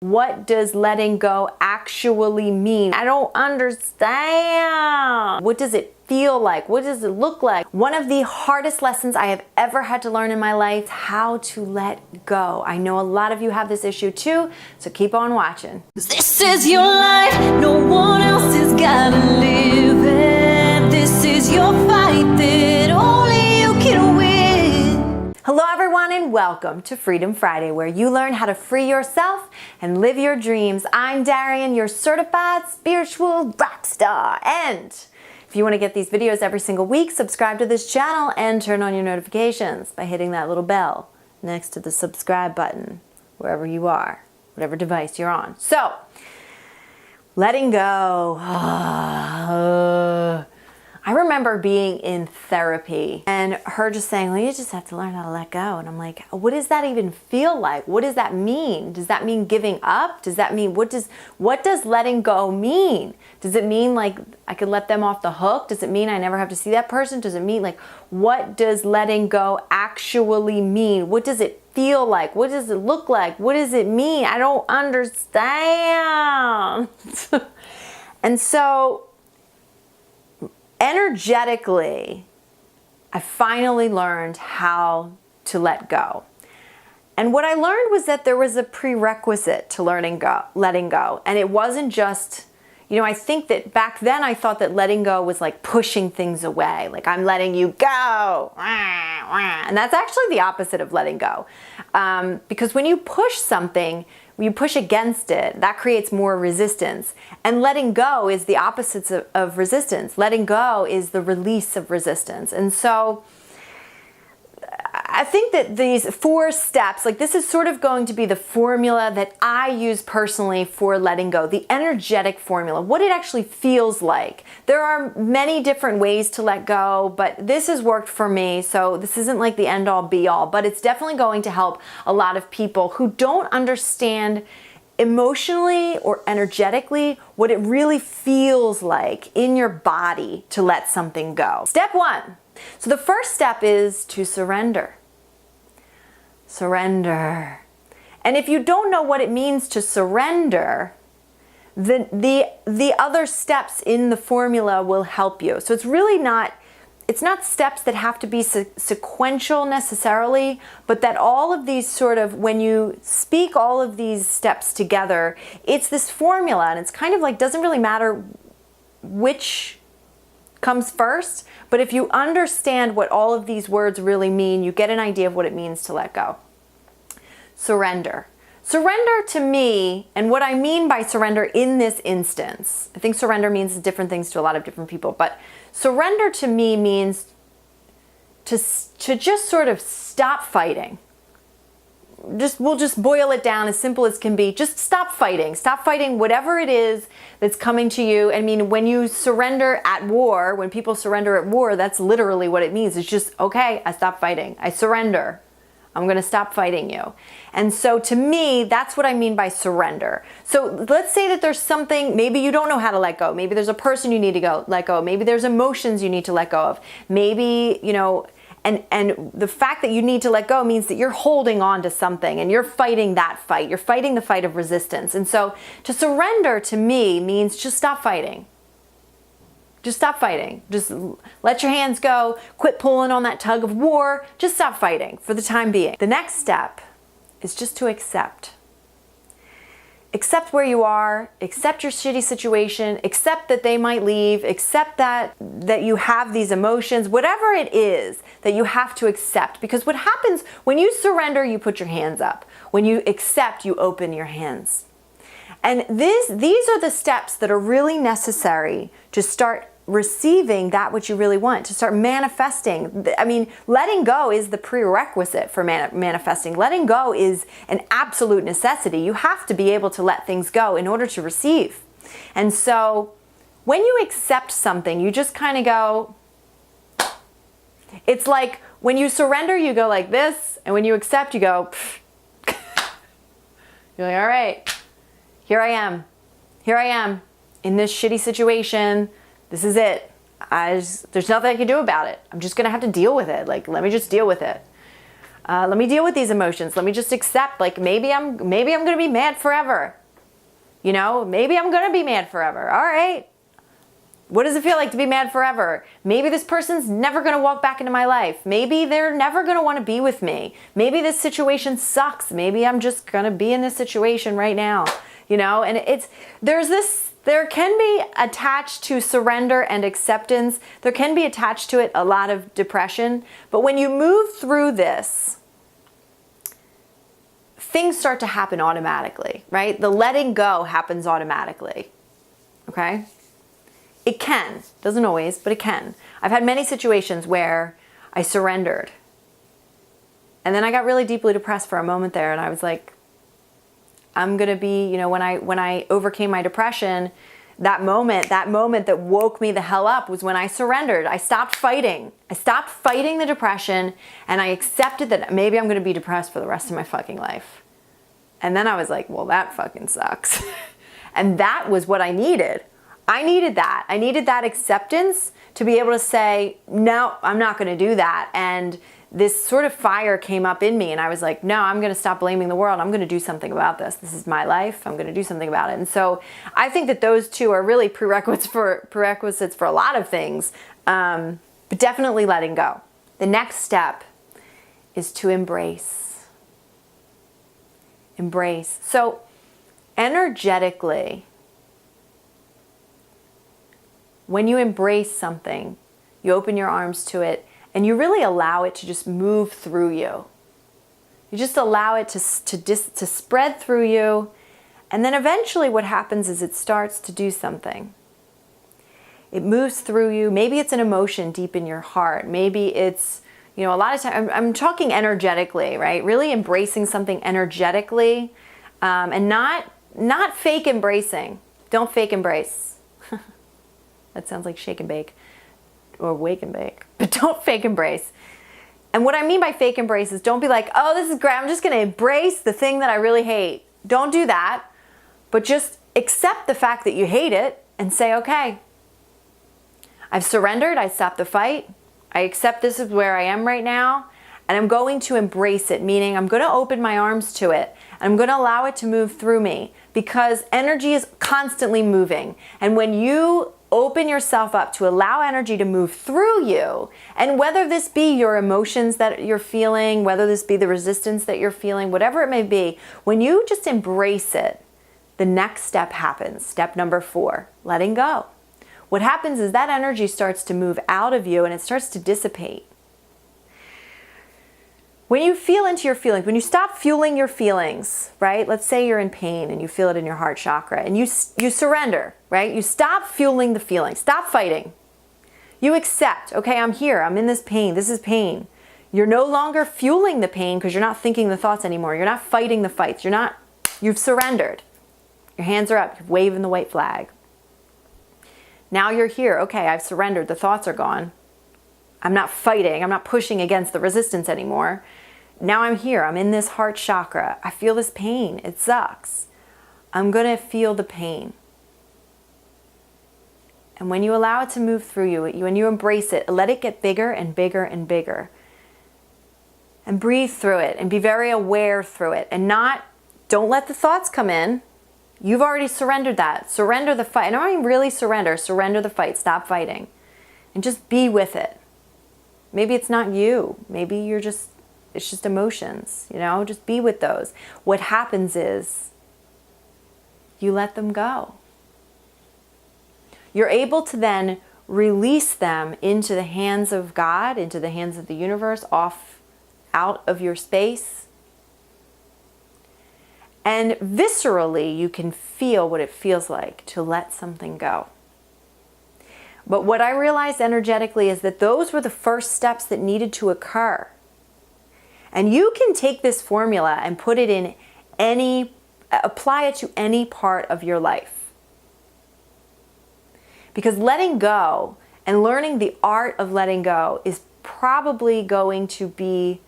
What does letting go actually mean? I don't understand. What does it feel like? What does it look like? One of the hardest lessons I have ever had to learn in my life is how to let go. I know a lot of you have this issue too, so keep on watching. This is your life, no one else has gotta live it. This is your fight that only you can win. Hello everyone and welcome to Freedom Friday, where you learn how to free yourself and live your dreams. I'm Darienne, your certified spiritual rock star. And if you want to get these videos every single week, subscribe to this channel and turn on your notifications by hitting that little bell next to the subscribe button, wherever you are, whatever device you're on. So, letting go. I remember being in therapy and her just saying, well, you just have to learn how to let go. And I'm like, what does that even feel like? What does that mean? Does that mean giving up? Does that mean, what does letting go mean? Does it mean like I could let them off the hook? Does it mean I never have to see that person? Does it mean like, what does letting go actually mean? What does it feel like? What does it look like? What does it mean? I don't understand. And so, energetically, I finally learned how to let go. And what I learned was that there was a prerequisite to letting go. And it wasn't just, I think that back then I thought that letting go was like pushing things away. Like, I'm letting you go. And that's actually the opposite of letting go. Because when you push something, when you push against it, that creates more resistance. And letting go is the opposite of resistance. Letting go is the release of resistance. And so I think that these 4 steps, like this is sort of going to be the formula that I use personally for letting go, the energetic formula, what it actually feels like. There are many different ways to let go, but this has worked for me, so this isn't like the end all be all, but it's definitely going to help a lot of people who don't understand emotionally or energetically what it really feels like in your body to let something go. Step 1. So the first step is to surrender. Surrender. And if you don't know what it means to surrender, the other steps in the formula will help you. So it's not steps that have to be sequential necessarily, but that all of these sort of, when you speak all of these steps together, it's this formula, and it's kind of like, doesn't really matter which comes first, but if you understand what all of these words really mean, you get an idea of what it means to let go. Surrender. Surrender to me, and what I mean by surrender in this instance, I think surrender means different things to a lot of different people, but surrender to me means to just sort of stop fighting. We'll just boil it down as simple as can be. Just stop fighting. Stop fighting whatever it is that's coming to you. I mean, when you surrender at war, when people surrender at war, that's literally what it means. It's just, okay, I stop fighting. I surrender. I'm going to stop fighting you. And so to me, that's what I mean by surrender. So let's say that there's something, maybe you don't know how to let go. Maybe there's a person you need to let go. Maybe there's emotions you need to let go of. Maybe, and the fact that you need to let go means that you're holding on to something and you're fighting that fight. You're fighting the fight of resistance. And so to surrender to me means just stop fighting. Just stop fighting. Just let your hands go. Quit pulling on that tug of war. Just stop fighting for the time being. The next step is just to accept. Accept where you are, accept your shitty situation, accept that they might leave, accept that you have these emotions, whatever it is that you have to accept. Because what happens when you surrender, you put your hands up. When you accept, you open your hands. And these are the steps that are really necessary to start receiving that which you really want, to start manifesting. I mean, letting go is the prerequisite for manifesting. Letting go is an absolute necessity. You have to be able to let things go in order to receive. And so when you accept something, you just kind of go, it's like when you surrender, you go like this, and when you accept, you go, you're like, all right, here I am in this shitty situation. This is it. There's nothing I can do about it. I'm just going to have to deal with it. Like, let me just deal with it. Let me deal with these emotions. Let me just accept, like, maybe I'm going to be mad forever. You know, maybe I'm going to be mad forever. All right. What does it feel like to be mad forever? Maybe this person's never going to walk back into my life. Maybe they're never going to want to be with me. Maybe this situation sucks. Maybe I'm just going to be in this situation right now. You know, and there can be attached to surrender and acceptance, there can be attached to it a lot of depression. But when you move through this, things start to happen automatically, right? The letting go happens automatically. Okay? It can. Doesn't always, but it can. I've had many situations where I surrendered. And then I got really deeply depressed for a moment there, and I was like, I'm going to be, you know, when I overcame my depression, that moment that woke me the hell up was when I surrendered. I stopped fighting. I stopped fighting the depression, and I accepted that maybe I'm going to be depressed for the rest of my fucking life. And then I was like, well, that fucking sucks. And that was what I needed. I needed that. I needed that acceptance to be able to say, no, I'm not going to do that. And this sort of fire came up in me, and I was like, no, I'm going to stop blaming the world. I'm going to do something about this. This is my life. I'm going to do something about it. And so I think that those two are really prerequisites for a lot of things, but definitely letting go. The next step is to embrace. Embrace. So energetically, when you embrace something, you open your arms to it, and you really allow it to just move through you. You just allow it to spread through you, and then eventually what happens is it starts to do something. It moves through you. Maybe it's an emotion deep in your heart. Maybe it's, you know, a lot of times, I'm talking energetically, right? Really embracing something energetically, and not fake embracing. Don't fake embrace. That sounds like shake and bake or wake and bake, but don't fake embrace. And what I mean by fake embrace is don't be like, oh, this is great. I'm just going to embrace the thing that I really hate. Don't do that, but just accept the fact that you hate it and say, okay, I've surrendered. I stopped the fight. I accept this is where I am right now, and I'm going to embrace it, meaning I'm going to open my arms to it. And I'm going to allow it to move through me, because energy is constantly moving. And when you open yourself up to allow energy to move through you, and whether this be your emotions that you're feeling, whether this be the resistance that you're feeling, whatever it may be, when you just embrace it, the next step happens. Step number 4, letting go. What happens is that energy starts to move out of you and it starts to dissipate. When you feel into your feelings, when you stop fueling your feelings, right? Let's say you're in pain and you feel it in your heart chakra, and you surrender, right? You stop fueling the feelings. Stop fighting. You accept, okay, I'm here. I'm in this pain. This is pain. You're no longer fueling the pain because you're not thinking the thoughts anymore. You're not fighting the fights. You've surrendered. Your hands are up. You're waving the white flag. Now you're here. Okay, I've surrendered. The thoughts are gone. I'm not fighting. I'm not pushing against the resistance anymore. Now I'm here. I'm in this heart chakra. I feel this pain. It sucks. I'm going to feel the pain. And when you allow it to move through you, when you embrace it, let it get bigger and bigger and bigger. And breathe through it and be very aware through it. And don't let the thoughts come in. You've already surrendered that. Surrender the fight. I don't even really surrender. Surrender the fight. Stop fighting. And just be with it. Maybe it's not you. Maybe it's just emotions, you know? Just be with those. What happens is you let them go. You're able to then release them into the hands of God, into the hands of the universe, out of your space. And viscerally, you can feel what it feels like to let something go. But what I realized energetically is that those were the first steps that needed to occur. And you can take this formula and put it in apply it to any part of your life. Because letting go and learning the art of letting go is probably going to be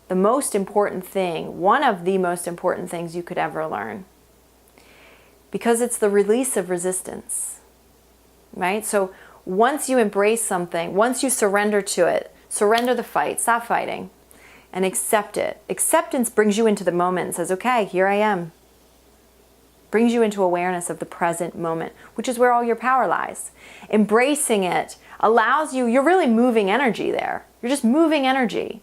the most important thing, one of the most important things you could ever learn. Because it's the release of resistance, right? So once you embrace something, once you surrender to it, surrender the fight, stop fighting, and accept it. Acceptance brings you into the moment and says, okay, here I am. Brings you into awareness of the present moment, which is where all your power lies. Embracing it allows you, you're really moving energy there. You're just moving energy.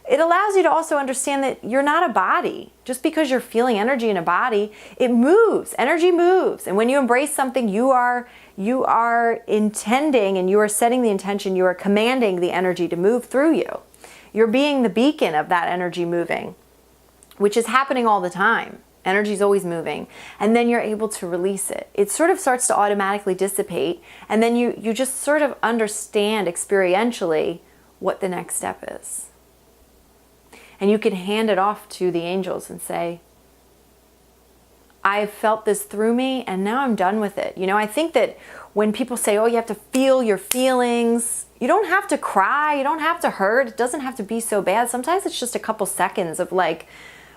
It allows you to also understand that you're not a body. Just because you're feeling energy in a body, it moves. Energy moves. And when you embrace something, you are intending and you are setting the intention, you are commanding the energy to move through you. You're being the beacon of that energy moving, which is happening all the time. Energy is always moving. And then you're able to release it. It sort of starts to automatically dissipate. And then you just sort of understand experientially what the next step is. And you can hand it off to the angels and say, I've felt this through me and now I'm done with it. You know, I think that when people say, oh, you have to feel your feelings, you don't have to cry, you don't have to hurt, it doesn't have to be so bad. Sometimes it's just a couple seconds of like,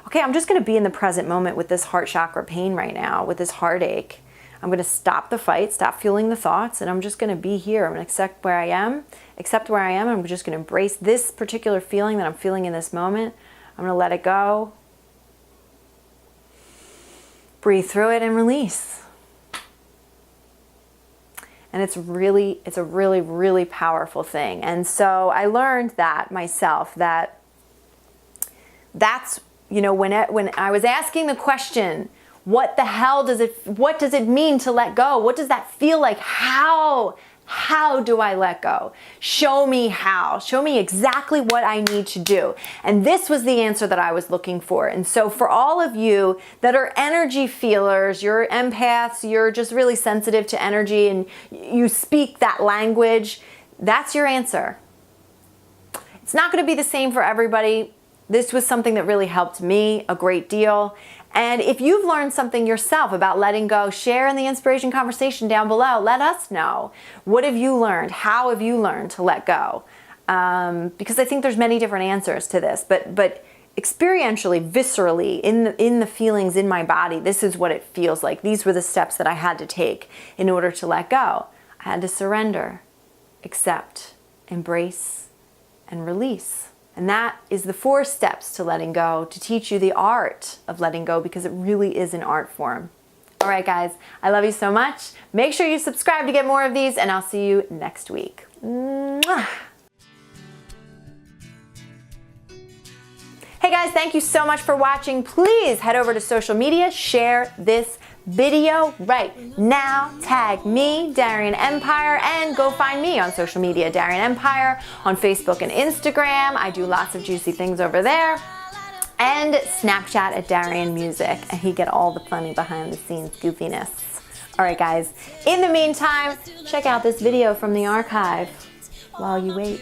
okay, I'm just going to be in the present moment with this heart chakra pain right now, with this heartache. I'm going to stop the fight, stop feeling the thoughts, and I'm just going to be here. I'm going to accept where I am, and I'm just going to embrace this particular feeling that I'm feeling in this moment. I'm going to let it go. Breathe through it and release. And it's a really, really powerful thing. And so I learned that myself, that's, you know, when I was asking the question, what does it mean to let go? What does that feel like? How do I let go? Show me how. Show me exactly what I need to do. And this was the answer that I was looking for. And so for all of you that are energy feelers, you're empaths, you're just really sensitive to energy and you speak that language, that's your answer. It's not going to be the same for everybody. This was something that really helped me a great deal. And if you've learned something yourself about letting go, share in the inspiration conversation down below. Let us know. What have you learned? How have you learned to let go? Because I think there's many different answers to this. But experientially, viscerally, in the feelings in my body, this is what it feels like. These were the steps that I had to take in order to let go. I had to surrender, accept, embrace, and release. And that is the 4 steps to letting go, to teach you the art of letting go, because it really is an art form. All right, guys, I love you so much. Make sure you subscribe to get more of these, and I'll see you next week. Mwah. Hey guys, thank you so much for watching. Please head over to social media, share this video right now. Tag me, Darienne Empire, and go find me on social media, Darienne Empire, on Facebook and Instagram. I do lots of juicy things over there. And Snapchat at Darienne Music, and you get all the funny behind the scenes goofiness. All right, guys, in the meantime, check out this video from the archive while you wait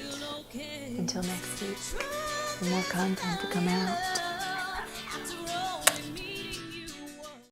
until next week for more content to come out.